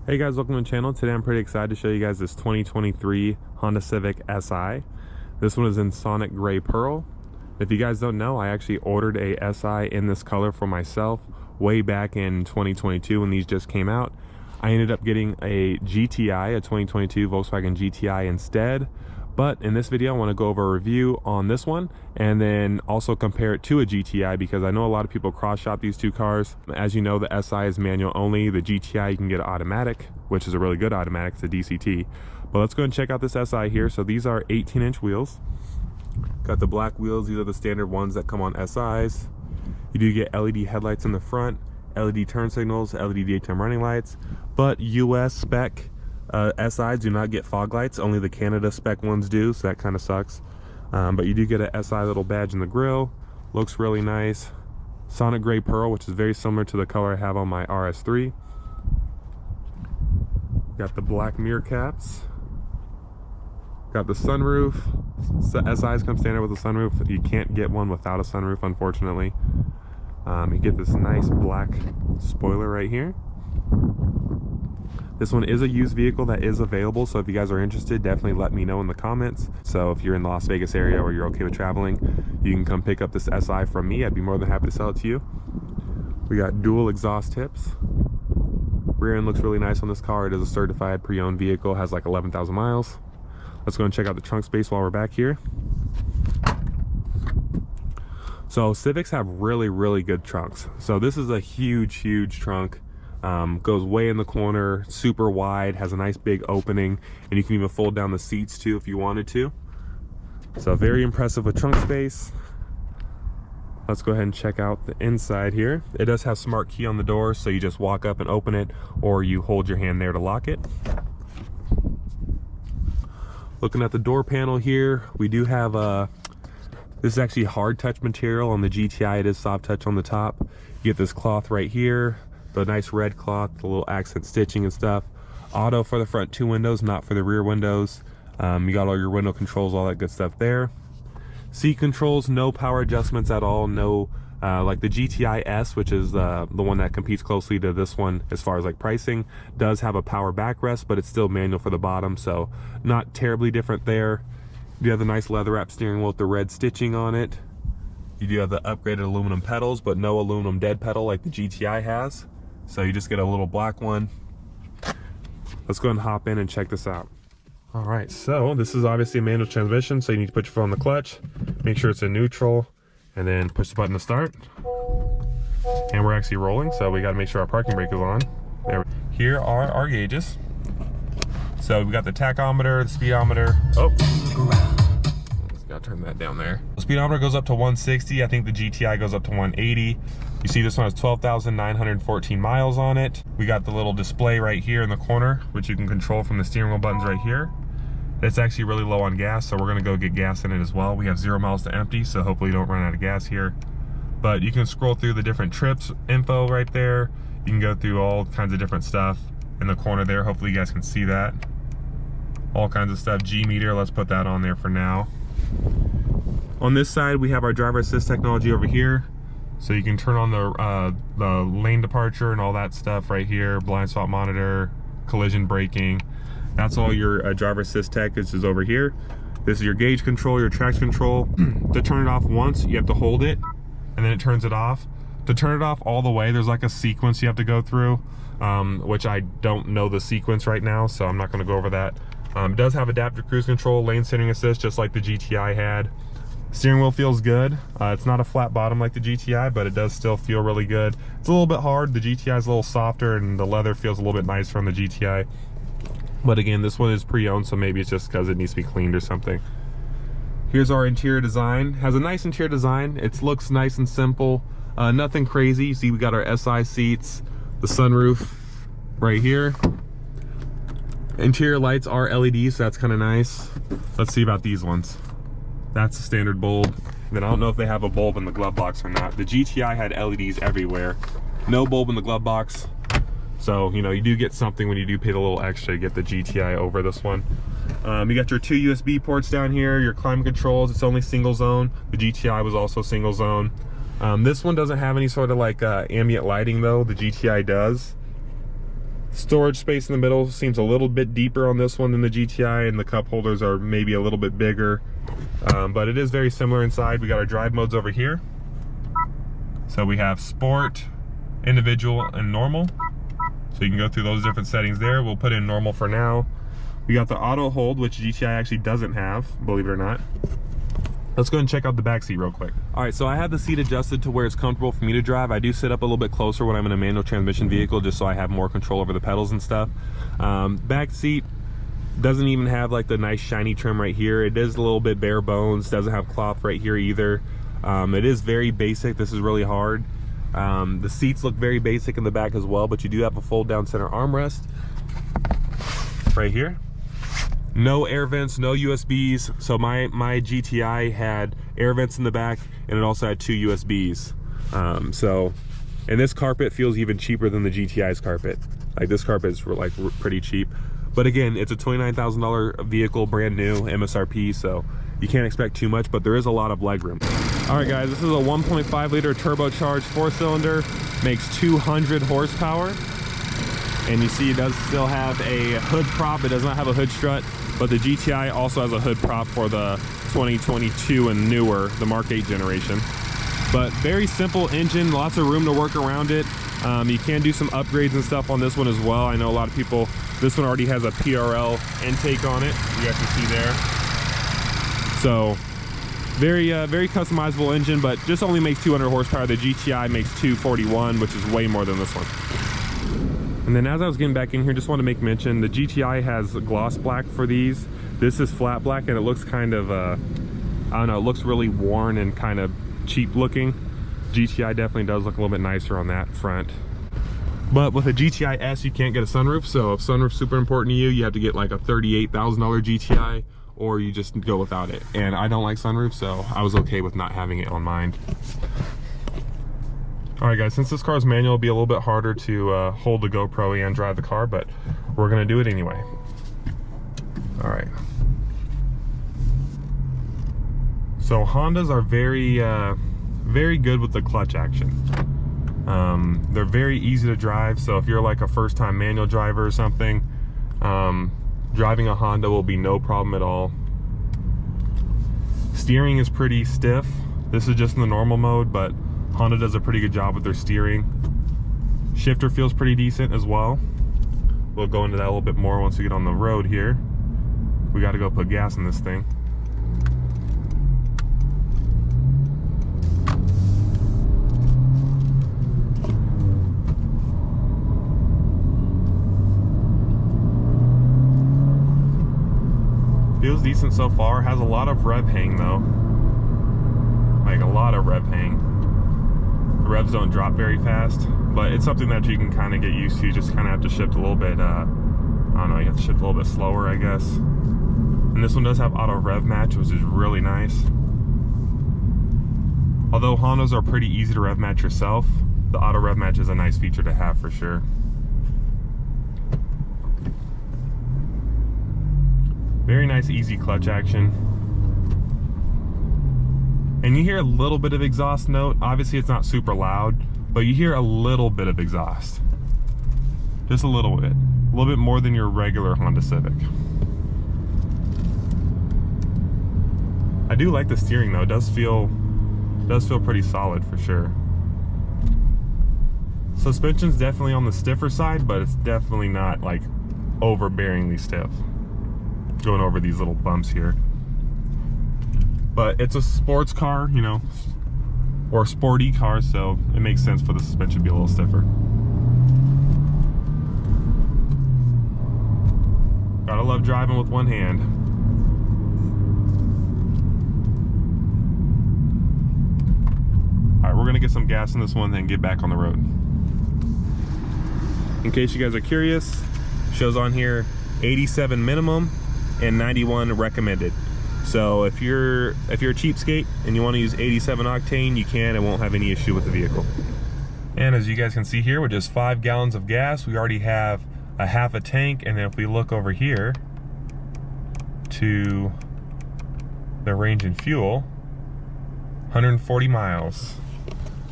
Hey guys, welcome to the channel. Today I'm pretty excited to show you guys this 2023 Honda Civic Si. This one is in Sonic Gray Pearl. If you guys don't know, I actually ordered a Si in this color for myself way back in 2022 when these just came out. I ended up getting a GTI, a 2022 Volkswagen GTI instead. But in this video, I want to go over a review on this one and then also compare it to a GTI because I know a lot of people cross-shop these two cars. As you know, the Si is manual only. The GTI, you can get automatic, which is a really good automatic. It's a DCT. But let's go and check out this Si here. So these are 18-inch wheels. Got the black wheels. These are the standard ones that come on SIs. You do get LED headlights in the front, LED turn signals, LED daytime running lights, but US spec SIs do not get fog lights. Only the Canada spec ones do, so that kind of sucks. But you do get a SI little badge in the grille. Looks really nice. Sonic Gray Pearl, which is very similar to the color I have on my RS3. Got the black mirror caps. Got the sunroof. SIs come standard with a sunroof. You can't get one without a sunroof, unfortunately. You get this nice black spoiler right here. This one is a used vehicle that is available, so if you guys are interested, definitely let me know in the comments. So if you're in the Las Vegas area or you're okay with traveling, you can come pick up this Si from me. I'd be more than happy to sell it to you. We got dual exhaust tips. Rear end looks really nice on this car. It is a certified pre-owned vehicle, has like 11,000 miles. Let's go and check out the trunk space while we're back here. So Civics have really good trunks. So this is a huge trunk. Goes way in the corner, super wide, has a nice big opening, and you can even fold down the seats too if you wanted to. So very impressive with trunk space. Let's go ahead and check out the inside here. It does have smart key on the door, so you just walk up and open it, or you hold your hand there to lock it. Looking at the door panel here, we do have this is actually hard touch material. On the GTI, it is soft touch on the top. You get this cloth right here, the nice red cloth, the little accent stitching and stuff. Auto for the front two windows, not for the rear windows. You got all your window controls, all that good stuff there. Seat controls, no power adjustments at all. No, like the GTI S, which is the one that competes closely to this one as far as like pricing, does have a power backrest, but it's still manual for the bottom, so not terribly different there. You have the nice leather wrap steering wheel with the red stitching on it. You do have the upgraded aluminum pedals, but no aluminum dead pedal like the GTI has. So you just get a little black one. Let's go ahead and hop in and check this out. All right, so this is obviously a manual transmission, so you need to put your foot on the clutch, make sure it's in neutral, and then push the button to start. And we're actually rolling, so we got to make sure our parking brake is on. There. Here are our gauges. So we got the tachometer, the speedometer. Oh, gotta turn that down there. The speedometer goes up to 160. I think the GTI goes up to 180. You see this one has 12,914 miles on it. We got the little display right here in the corner, which you can control from the steering wheel buttons right here. It's actually really low on gas, so we're gonna go get gas in it as well. We have 0 miles to empty, so hopefully you don't run out of gas here. But you can scroll through the different trips info right there. You can go through all kinds of different stuff in the corner there. Hopefully you guys can see that. All kinds of stuff. G meter, let's put that on there for now. On this side, we have our driver assist technology over here. So you can turn on the lane departure and all that stuff right here. Blind spot monitor, collision braking. That's all your driver assist tech, which is over here. This is your gauge control, your traction control. To turn it off once, you have to hold it, and then it turns it off. To turn it off all the way, there's like a sequence you have to go through, which I don't know the sequence right now, so I'm not gonna go over that. It does have adaptive cruise control, lane centering assist, just like the GTI had. Steering wheel feels good. It's not a flat bottom like the GTI, but it does still feel really good. It's a little bit hard. The GTI is a little softer, and the leather feels a little bit nicer on the GTI. But again, this one is pre-owned, so maybe it's just because it needs to be cleaned or something. Here's our interior design. Has a nice interior design. It looks nice and simple. Nothing crazy. You see we got our SI seats, the sunroof right here. Interior lights are LED, so that's kind of nice. Let's see about these ones. That's a standard bulb. Then I don't know if they have a bulb in the glove box or not. The GTI had LEDs everywhere. No bulb in the glove box. So, you know, you do get something when you do pay the little extra to get the GTI over this one. You got your 2 USB ports down here, your climate controls. It's only single zone. The GTI was also single zone. This one doesn't have any sort of like ambient lighting though. The GTI does. Storage space in the middle seems a little bit deeper on this one than the GTI, and the cup holders are maybe a little bit bigger, but it is very similar inside. We got our drive modes over here. So we have sport, individual, and normal. So you can go through those different settings there. We'll put in normal for now. We got the auto hold, which GTI actually doesn't have, believe it or not. Let's go ahead and check out the back seat real quick. All right, so I have the seat adjusted to where it's comfortable for me to drive. I do sit up a little bit closer when I'm in a manual transmission vehicle, just so I have more control over the pedals and stuff. Back seat doesn't even have like the nice shiny trim right here. It is a little bit bare bones, doesn't have cloth right here either. It is very basic. This is really hard. The seats look very basic in the back as well, but you do have a fold down center armrest right here. No air vents, no USBs. So my GTI had air vents in the back, and it also had 2 USBs. And this carpet feels even cheaper than the GTI's carpet. Like, this carpet is like pretty cheap. But again, it's a $29,000 vehicle, brand new, MSRP, so you can't expect too much, but there is a lot of legroom. All right, guys, this is a 1.5 liter turbocharged 4-cylinder, makes 200 horsepower. And you see it does still have a hood prop. It does not have a hood strut, but the GTI also has a hood prop for the 2022 and newer, the Mark 8 generation. But very simple engine, lots of room to work around it. You can do some upgrades and stuff on this one as well. I know a lot of people, this one already has a PRL intake on it, you guys can see there. So very customizable engine, but just only makes 200 horsepower. The GTI makes 241, which is way more than this one. And then as I was getting back in here, just want to make mention, the GTI has gloss black for these. This is flat black, and it looks kind of, I don't know, it looks really worn and kind of cheap looking. GTI definitely does look a little bit nicer on that front. But with a GTI S, you can't get a sunroof, so if sunroof's super important to you, you have to get like a $38,000 GTI, or you just go without it. And I don't like sunroof, so I was okay with not having it on mine. All right, guys, since this car is manual, it'll be a little bit harder to hold the GoPro and drive the car, but we're gonna do it anyway. All right. So Hondas are very good with the clutch action. They're very easy to drive, so if you're like a first-time manual driver or something, driving a Honda will be no problem at all. Steering is pretty stiff. This is just in the normal mode, but Honda does a pretty good job with their steering. Shifter feels pretty decent as well. We'll go into that a little bit more once we get on the road here. We got to go put gas in this thing. Feels decent so far. Has a lot of rev hang though. Like a lot of rev hang. The revs don't drop very fast, but it's something that you can kind of get used to. You just kind of have to shift a little bit, I don't know, you have to shift a little bit slower, I guess. And this one does have auto rev match, which is really nice. Although Hondas are pretty easy to rev match yourself, the auto rev match is a nice feature to have for sure. Very nice, easy clutch action. And you hear a little bit of exhaust note. Obviously it's not super loud, but you hear a little bit of exhaust. Just a little bit more than your regular Honda Civic. I do like the steering though. It does feel pretty solid for sure. Suspension's definitely on the stiffer side, but it's definitely not like overbearingly stiff. Going over these little bumps here. But it's a sports car, you know, or a sporty car, so it makes sense for the suspension to be a little stiffer. Gotta love driving with one hand. All right, we're gonna get some gas in this one, then get back on the road. In case you guys are curious, shows on here 87 minimum and 91 recommended. So if you're a cheapskate and you want to use 87 octane, you can. It won't have any issue with the vehicle. And as you guys can see here, with just 5 gallons of gas, we already have a half a tank. And then if we look over here to the range and fuel, 140 miles.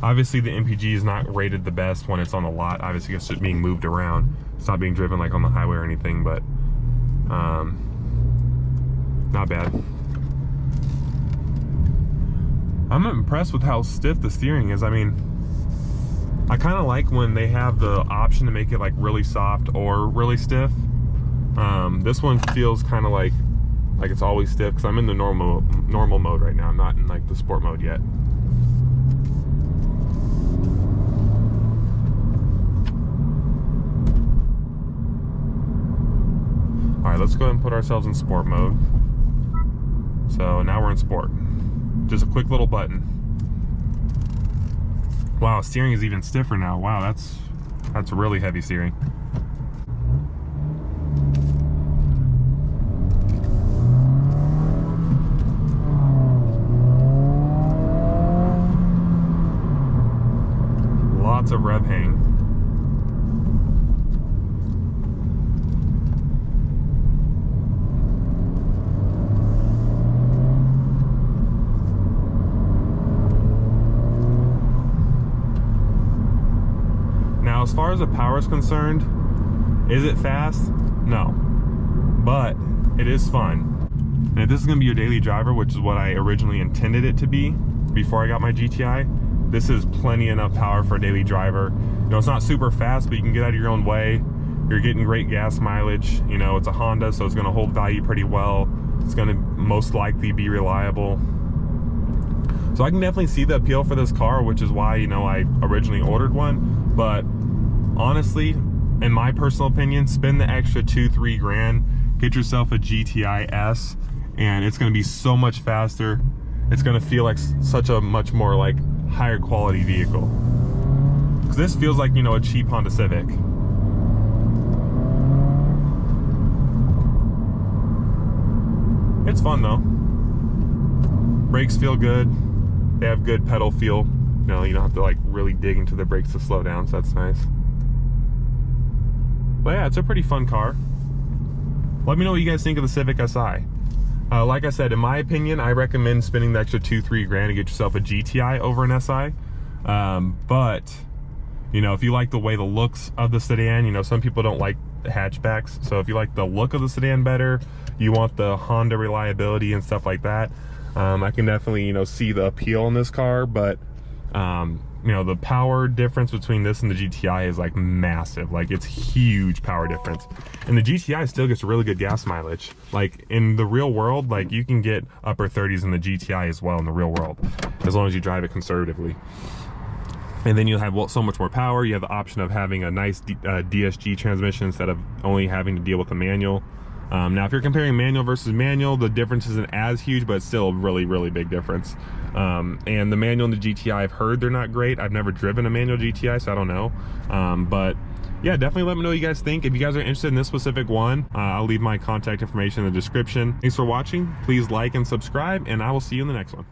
Obviously the MPG is not rated the best when it's on the lot. Obviously it's just being moved around. it's not being driven like on the highway or anything, but not bad. I'm impressed with how stiff the steering is. I mean, I kind of like when they have the option to make it like really soft or really stiff. This one feels kind of like it's always stiff, because I'm in the normal mode right now. I'm not in like the sport mode yet. All right, let's go ahead and put ourselves in sport mode. So now we're in sport. Just a quick little button. Wow, steering is even stiffer now. Wow, that's really heavy steering. Lots of rev hang. Now, as far as the power is concerned, is it fast? No, but it is fun. And if this is going to be your daily driver, which is what I originally intended it to be before I got my GTI, this is plenty enough power for a daily driver. You know, it's not super fast, but you can get out of your own way. You're getting great gas mileage. You know, it's a Honda, so it's going to hold value pretty well. It's going to most likely be reliable. So I can definitely see the appeal for this car, which is why, you know, I originally ordered one. But honestly, in my personal opinion, spend the extra 2-3 grand, get yourself a GTI S, and it's going to be so much faster. It's going to feel like such a much more like higher quality vehicle, because this feels like, you know, a cheap Honda Civic. It's fun though. Brakes feel good. They have good pedal feel. You know, you don't have to like really dig into the brakes to slow down, so that's nice. But yeah, it's a pretty fun car. Let me know what you guys think of the Civic Si. Like I said, in my opinion, I recommend spending the extra 2-3 grand to get yourself a GTI over an Si. But, you know, if you like the way the looks of the sedan, you know, some people don't like the hatchbacks. So if you like the look of the sedan better, you want the Honda reliability and stuff like that, I can definitely, you know, see the appeal in this car. But, you know, the power difference between this and the GTI is like massive. Like, it's huge power difference. And the GTI still gets really good gas mileage. Like, in the real world, like, you can get upper 30s in the GTI as well in the real world, as long as you drive it conservatively. And then you'll have so much more power. You have the option of having a nice DSG transmission instead of only having to deal with the manual. Now, if you're comparing manual versus manual, the difference isn't as huge, but it's still a really, really big difference. And the manual and the GTI, I've heard they're not great. I've never driven a manual GTI, so I don't know. But yeah, definitely let me know what you guys think. If you guys are interested in this specific one, I'll leave my contact information in the description. Thanks for watching. Please like and subscribe, and I will see you in the next one.